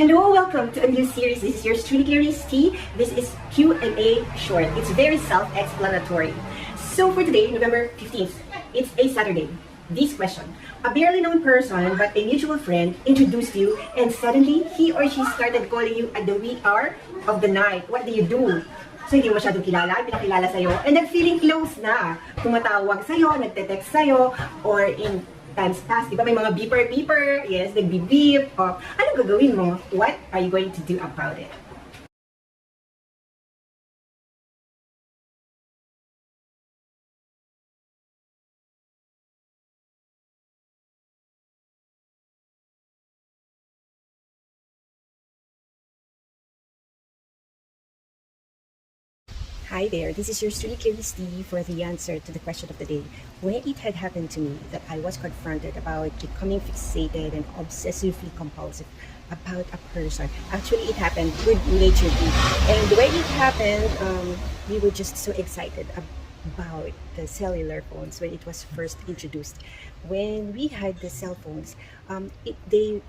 Hello, welcome to a new series. This is your truly curious T. This is Q&A short. It's very self-explanatory. So for today, November 15th, it's a Saturday. This question: a barely known person but a mutual friend introduced you and suddenly he or she started calling you at the wee hour of the night. What do you do? So hindi mo masyadong kilala, pinakilala sa'yo, and then feeling close na. Tumatawag sa'yo, nagte-text sa'yo, or in times past, di ba may mga beeper, yes, nagbi-beep, o anong gagawin mo? What are you going to do about it? Hi there, this is your truly curious Steve for the answer to the question of the day. When it had happened to me that I was confronted about becoming fixated and obsessively compulsive about a person, actually it happened good naturedly. And the way it happened, we were just so excited about the cellular phones when it was first introduced. When we had the cell phones, we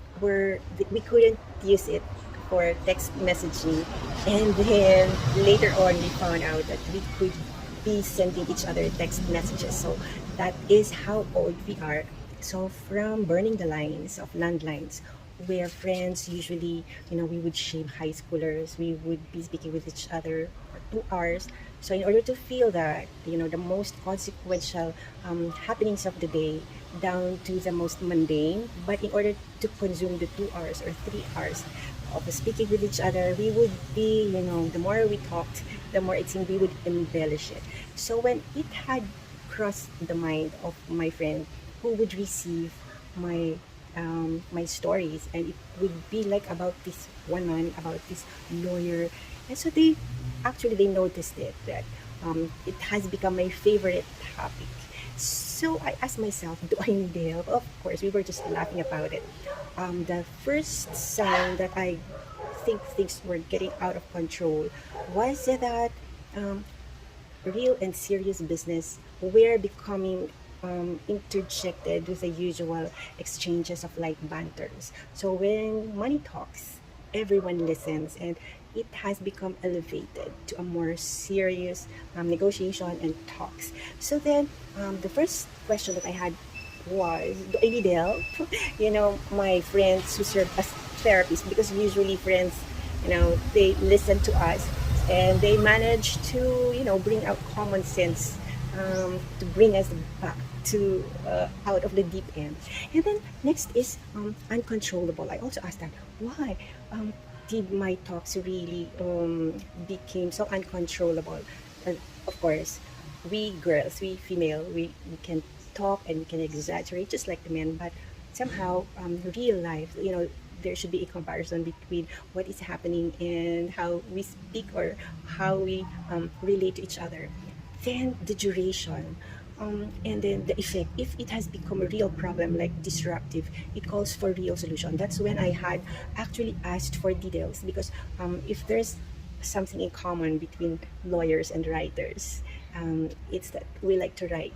couldn't use it for text messaging, and then later on we found out that we could be sending each other text messages. So that is how old we are. So from burning the lines of landlines, where friends usually, we would shave high schoolers, we would be speaking with each other for 2 hours. So in order to feel that, the most consequential happenings of the day down to the most mundane, but in order to consume the 2 hours or 3 hours of speaking with each other, we would be, the more we talked, the more it seemed we would embellish it. So when it had crossed the mind of my friend who would receive my my stories, and it would be like about this woman, about this lawyer, and so they noticed it that it has become my favorite topic. So I asked myself, do I need help? Of course, we were just laughing about it. The first sign that I think things were getting out of control was that real and serious business were becoming interjected with the usual exchanges of light banters. So when money talks, everyone listens, and it has become elevated to a more serious negotiation and talks. So then, the first question that I had was, do I need help? My friends who serve as therapists, because usually friends, they listen to us and they manage to, bring out common sense to bring us back to out of the deep end. And then next is uncontrollable. I also asked that, why did my talks really became so uncontrollable? And of course, we girls, we female, we can talk and we can exaggerate just like the men, but somehow real life, there should be a comparison between what is happening and how we speak or how we relate to each other. Then the duration, and then the effect. If it has become a real problem, like disruptive, it calls for real solution. That's when I had actually asked for details, because if there's something in common between lawyers and writers, it's that we like to write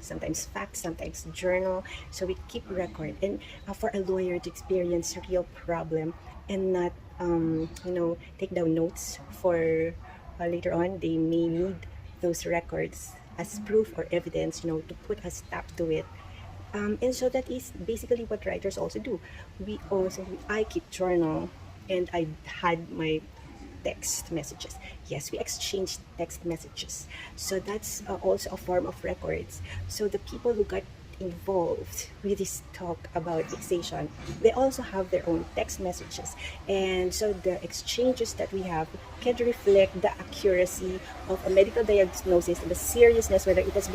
sometimes facts, sometimes journal, so we keep record. And for a lawyer to experience a real problem and not take down notes for later on, they may need those records as proof or evidence, to put a stop to it. And so that is basically what writers also do. I keep journal, and I had my text messages. Yes, we exchanged text messages. So that's also a form of records. So the people who got involved with this talk about fixation, they also have their own text messages. And so the exchanges that we have can reflect the accuracy of a medical diagnosis, the seriousness, whether it has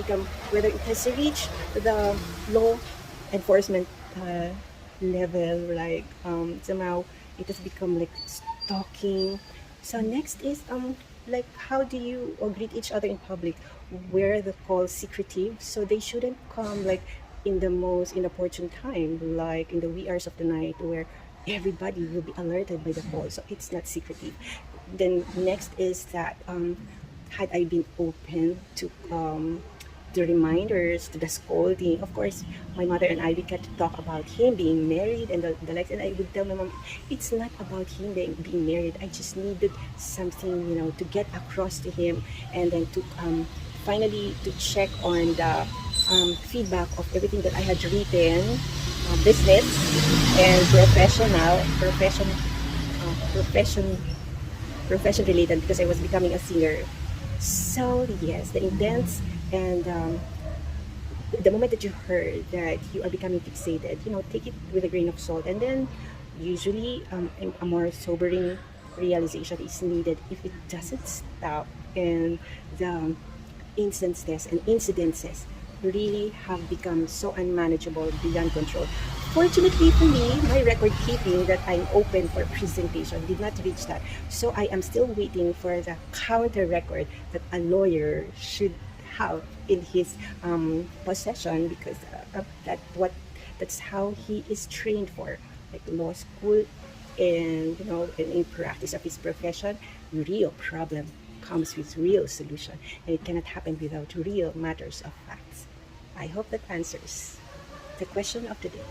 reached the law enforcement level, like somehow it has become like stalking. So next is like, how do you greet each other in public? Where the call secretive, so they shouldn't come like in the most inopportune time, like in the wee hours of the night, where everybody will be alerted by the call. So it's not secretive. Then next is that had I been open to the reminders, to the scolding. Of course, my mother and I, we got to talk about him being married and the likes. And I would tell my mom, it's not about him being married. I just needed something, to get across to him, and then to finally to check on the feedback of everything that I had written, business and profession profession related, because I was becoming a singer. So yes, the intense and the moment that you heard that you are becoming fixated, take it with a grain of salt, and then usually a more sobering realization is needed if it doesn't stop, and the instances and incidences really have become so unmanageable beyond control. Fortunately for me, my record keeping that I'm open for presentation did not reach that. So I am still waiting for the counter record that a lawyer should have in his possession, because that's how he is trained for, like law school, and in practice of his profession. Real problem comes with real solution, and it cannot happen without real matters of facts. I hope that answers the question of the day.